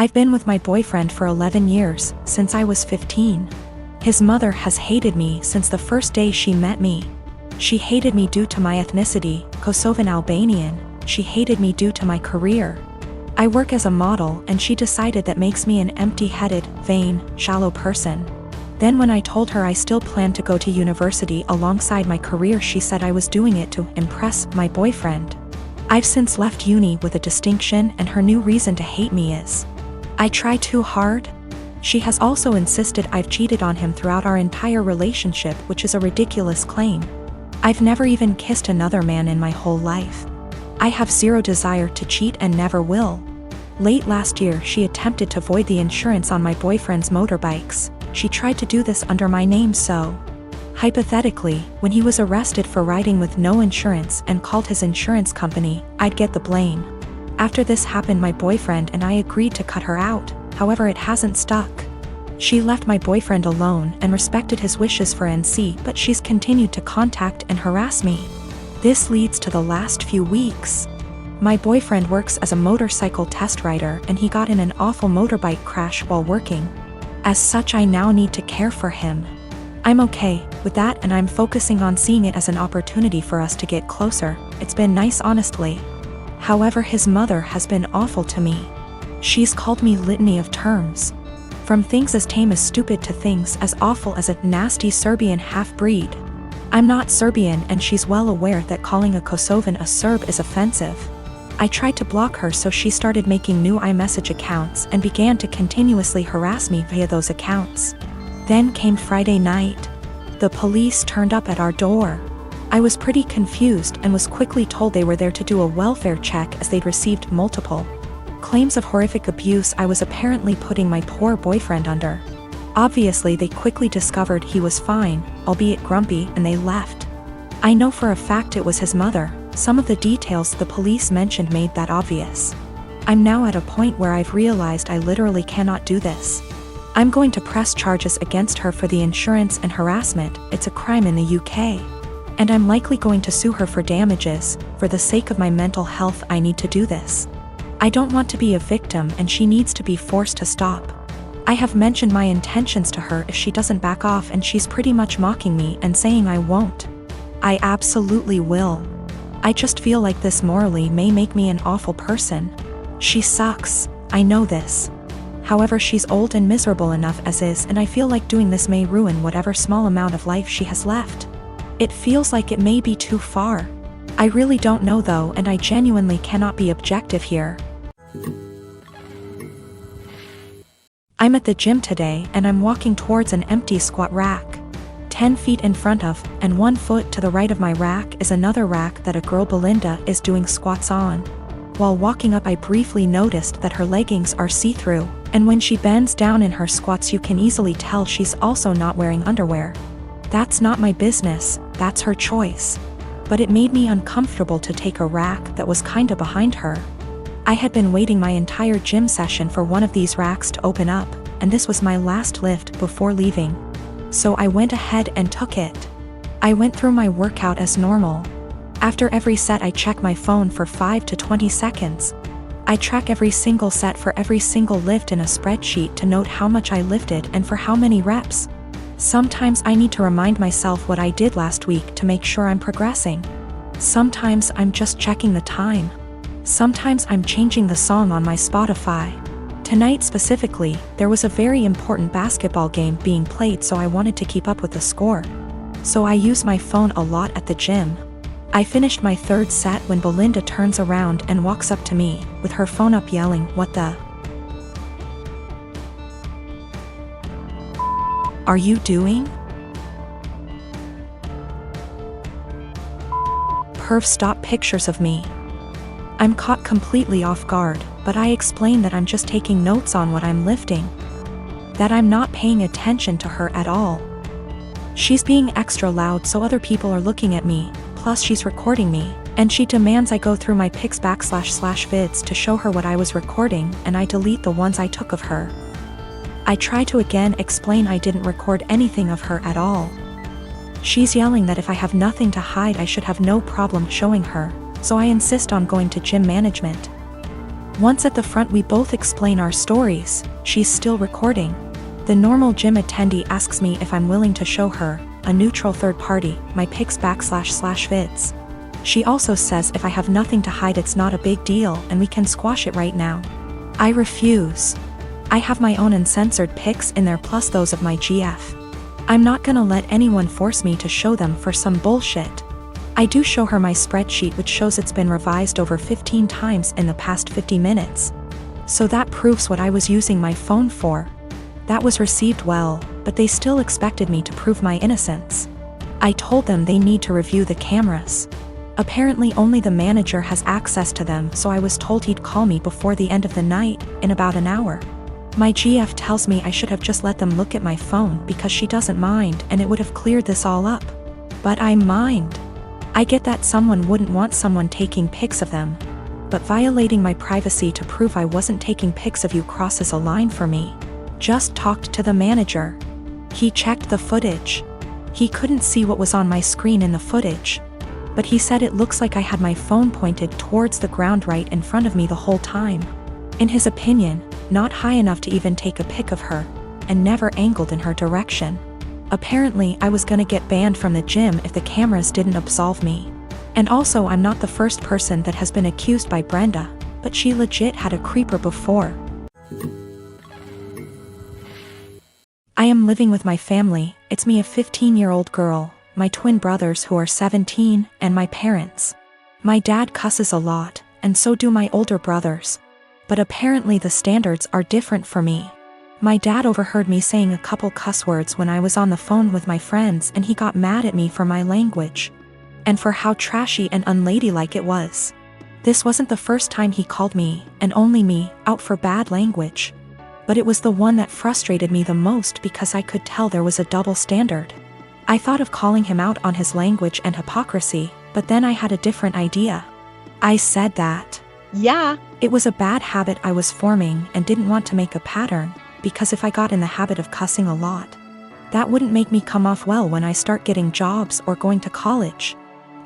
I've been with my boyfriend for 11 years, since I was 15. His mother has hated me since the first day she met me. She hated me due to my ethnicity, Kosovan Albanian. She hated me due to my career. I work as a model, and she decided that makes me an empty-headed, vain, shallow person. Then when I told her I still planned to go to university alongside my career, she said I was doing it to impress my boyfriend. I've since left uni with a distinction, and her new reason to hate me is I try too hard. She has also insisted I've cheated on him throughout our entire relationship, which is a ridiculous claim. I've never even kissed another man in my whole life. I have zero desire to cheat and never will. Late last year, she attempted to void the insurance on my boyfriend's motorbikes. She tried to do this under my name, so hypothetically, when he was arrested for riding with no insurance and called his insurance company, I'd get the blame. After this happened, my boyfriend and I agreed to cut her out. However, it hasn't stuck. She left my boyfriend alone and respected his wishes for NC, but she's continued to contact and harass me. This leads to the last few weeks. My boyfriend works as a motorcycle test rider, and he got in an awful motorbike crash while working. As such, I now need to care for him. I'm okay with that, and I'm focusing on seeing it as an opportunity for us to get closer. It's been nice, honestly. However, his mother has been awful to me. She's called me litany of terms. From things as tame as stupid to things as awful as a nasty Serbian half-breed. I'm not Serbian, and she's well aware that calling a Kosovan a Serb is offensive. I tried to block her, so she started making new iMessage accounts and began to continuously harass me via those accounts. Then came Friday night. The police turned up at our door. I was pretty confused and was quickly told they were there to do a welfare check as they'd received multiple claims of horrific abuse I was apparently putting my poor boyfriend under. Obviously, they quickly discovered he was fine, albeit grumpy, and they left. I know for a fact it was his mother. Some of the details the police mentioned made that obvious. I'm now at a point where I've realized I literally cannot do this. I'm going to press charges against her for the insurance and harassment. It's a crime in the UK. And I'm likely going to sue her for damages. For the sake of my mental health, I need to do this. I don't want to be a victim, and she needs to be forced to stop. I have mentioned my intentions to her if she doesn't back off, and she's pretty much mocking me and saying I won't. I absolutely will. I just feel like this morally may make me an awful person. She sucks, I know this. However, she's old and miserable enough as is, and I feel like doing this may ruin whatever small amount of life she has left. It feels like it may be too far. I really don't know though, and I genuinely cannot be objective here. I'm at the gym today, and I'm walking towards an empty squat rack. 10 feet in front of, and 1 foot to the right of my rack is another rack that a girl, Belinda, is doing squats on. While walking up, I briefly noticed that her leggings are see-through, and when she bends down in her squats you can easily tell she's also not wearing underwear. That's not my business, that's her choice. But it made me uncomfortable to take a rack that was kinda behind her. I had been waiting my entire gym session for one of these racks to open up, and this was my last lift before leaving. So I went ahead and took it. I went through my workout as normal. After every set I check my phone for 5 to 20 seconds. I track every single set for every single lift in a spreadsheet to note how much I lifted and for how many reps. Sometimes I need to remind myself what I did last week to make sure I'm progressing. Sometimes I'm just checking the time. Sometimes I'm changing the song on my Spotify. Tonight specifically, there was a very important basketball game being played, so I wanted to keep up with the score. So I use my phone a lot at the gym. I finished my 3rd set when Belinda turns around and walks up to me, with her phone up yelling, "What the are you doing? Perv, stop pictures of me." I'm caught completely off guard, but I explain that I'm just taking notes on what I'm lifting. That I'm not paying attention to her at all. She's being extra loud so other people are looking at me, plus she's recording me, and she demands I go through my pics /vids to show her what I was recording, and I delete the ones I took of her. I try to again explain I didn't record anything of her at all. She's yelling that if I have nothing to hide I should have no problem showing her, so I insist on going to gym management. Once at the front we both explain our stories. She's still recording. The normal gym attendee asks me if I'm willing to show her, a neutral third party, my pics / vids. She also says if I have nothing to hide it's not a big deal and we can squash it right now. I refuse. I have my own uncensored pics in there plus those of my GF. I'm not gonna let anyone force me to show them for some bullshit. I do show her my spreadsheet which shows it's been revised over 15 times in the past 50 minutes. So that proves what I was using my phone for. That was received well, but they still expected me to prove my innocence. I told them they need to review the cameras. Apparently only the manager has access to them, so I was told he'd call me before the end of the night, in about an hour. My GF tells me I should have just let them look at my phone because she doesn't mind and it would have cleared this all up. But I mind. I get that someone wouldn't want someone taking pics of them. But violating my privacy to prove I wasn't taking pics of you crosses a line for me. Just talked to the manager. He checked the footage. He couldn't see what was on my screen in the footage. But he said it looks like I had my phone pointed towards the ground right in front of me the whole time. In his opinion, not high enough to even take a pic of her, and never angled in her direction. Apparently I was gonna get banned from the gym if the cameras didn't absolve me. And also I'm not the first person that has been accused by Brenda, but she legit had a creeper before. I am living with my family. It's me, a 15-year-old girl, my twin brothers who are 17, and my parents. My dad cusses a lot, and so do my older brothers. But apparently the standards are different for me. My dad overheard me saying a couple cuss words when I was on the phone with my friends and he got mad at me for my language. And for how trashy and unladylike it was. This wasn't the first time he called me, and only me, out for bad language. But it was the one that frustrated me the most because I could tell there was a double standard. I thought of calling him out on his language and hypocrisy, but then I had a different idea. I said that, yeah, it was a bad habit I was forming and didn't want to make a pattern, because if I got in the habit of cussing a lot, that wouldn't make me come off well when I start getting jobs or going to college.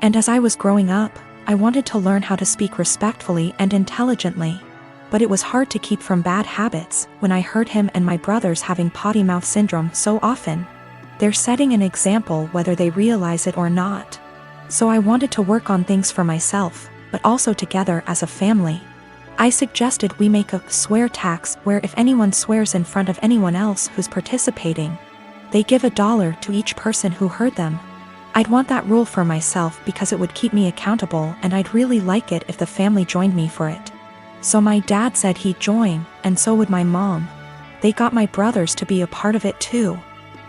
And as I was growing up, I wanted to learn how to speak respectfully and intelligently. But it was hard to keep from bad habits when I heard him and my brothers having potty mouth syndrome so often. They're setting an example whether they realize it or not. So I wanted to work on things for myself, but also together as a family. I suggested we make a swear tax where if anyone swears in front of anyone else who's participating, they give $1 to each person who heard them. I'd want that rule for myself because it would keep me accountable, and I'd really like it if the family joined me for it. So my dad said he'd join, and so would my mom. They got my brothers to be a part of it too.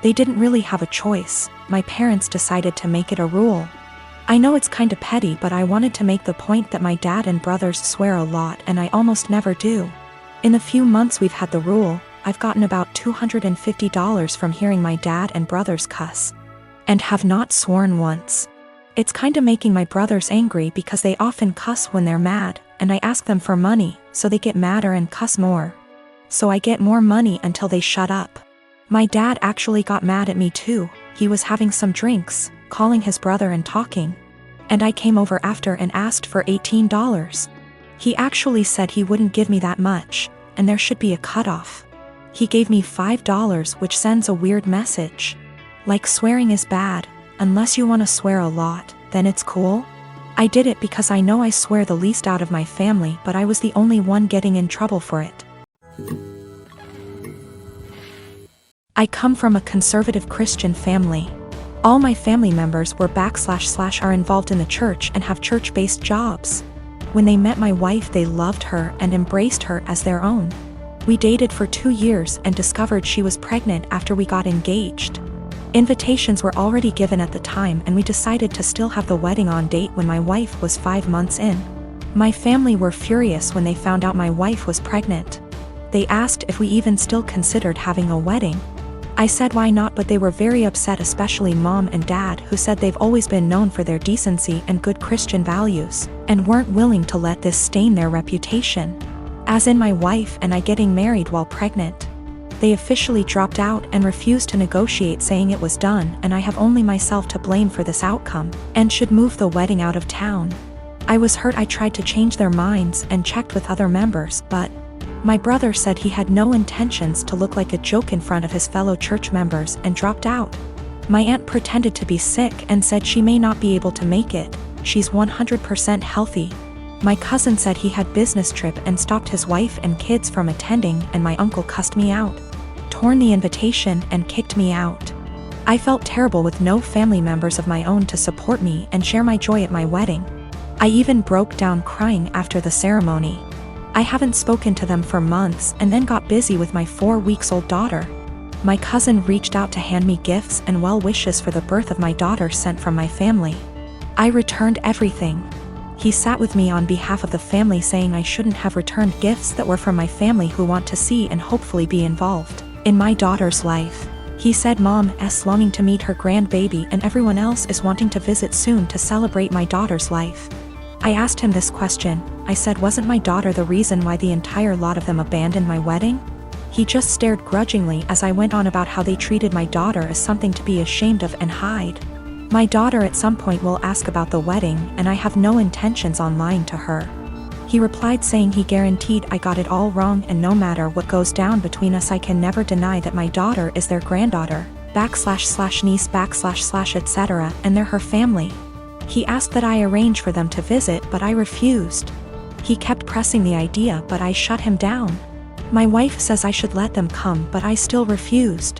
They didn't really have a choice. My parents decided to make it a rule. I know it's kinda petty, but I wanted to make the point that my dad and brothers swear a lot and I almost never do. In the few months we've had the rule, I've gotten about $250 from hearing my dad and brothers cuss. And have not sworn once. It's kinda making my brothers angry because they often cuss when they're mad, and I ask them for money, so they get madder and cuss more. So I get more money until they shut up. My dad actually got mad at me too. He was having some drinks, calling his brother and talking. And I came over after and asked for $18. He actually said he wouldn't give me that much, and there should be a cutoff. He gave me $5, which sends a weird message. Like swearing is bad, unless you want to swear a lot, then it's cool. I did it because I know I swear the least out of my family, but I was the only one getting in trouble for it. I come from a conservative Christian family. All my family members were / are involved in the church and have church-based jobs. When they met my wife, they loved her and embraced her as their own. We dated for 2 years and discovered she was pregnant after we got engaged. Invitations were already given at the time, and we decided to still have the wedding on date when my wife was 5 months in. My family were furious when they found out my wife was pregnant. They asked if we even still considered having a wedding. I said why not, but they were very upset, especially mom and dad, who said they've always been known for their decency and good Christian values, and weren't willing to let this stain their reputation. As in my wife and I getting married while pregnant. They officially dropped out and refused to negotiate, saying it was done and I have only myself to blame for this outcome, and should move the wedding out of town. I was hurt. I tried to change their minds and checked with other members, but my brother said he had no intentions to look like a joke in front of his fellow church members and dropped out. My aunt pretended to be sick and said she may not be able to make it. She's 100% healthy. My cousin said he had business trip and stopped his wife and kids from attending, and my uncle cussed me out, torn the invitation, and kicked me out. I felt terrible with no family members of my own to support me and share my joy at my wedding. I even broke down crying after the ceremony. I haven't spoken to them for months and then got busy with my 4-week-old daughter. My cousin reached out to hand me gifts and well wishes for the birth of my daughter sent from my family. I returned everything. He sat with me on behalf of the family, saying I shouldn't have returned gifts that were from my family who want to see and hopefully be involved in my daughter's life. He said Mom's longing to meet her grandbaby and everyone else is wanting to visit soon to celebrate my daughter's life. I asked him this question. I said, wasn't my daughter the reason why the entire lot of them abandoned my wedding? He just stared grudgingly as I went on about how they treated my daughter as something to be ashamed of and hide. My daughter at some point will ask about the wedding, and I have no intentions on lying to her. He replied saying he guaranteed I got it all wrong, and no matter what goes down between us I can never deny that my daughter is their granddaughter, //niece / etc., and they're her family. He asked that I arrange for them to visit, but I refused. He kept pressing the idea, but I shut him down. My wife says I should let them come, but I still refused.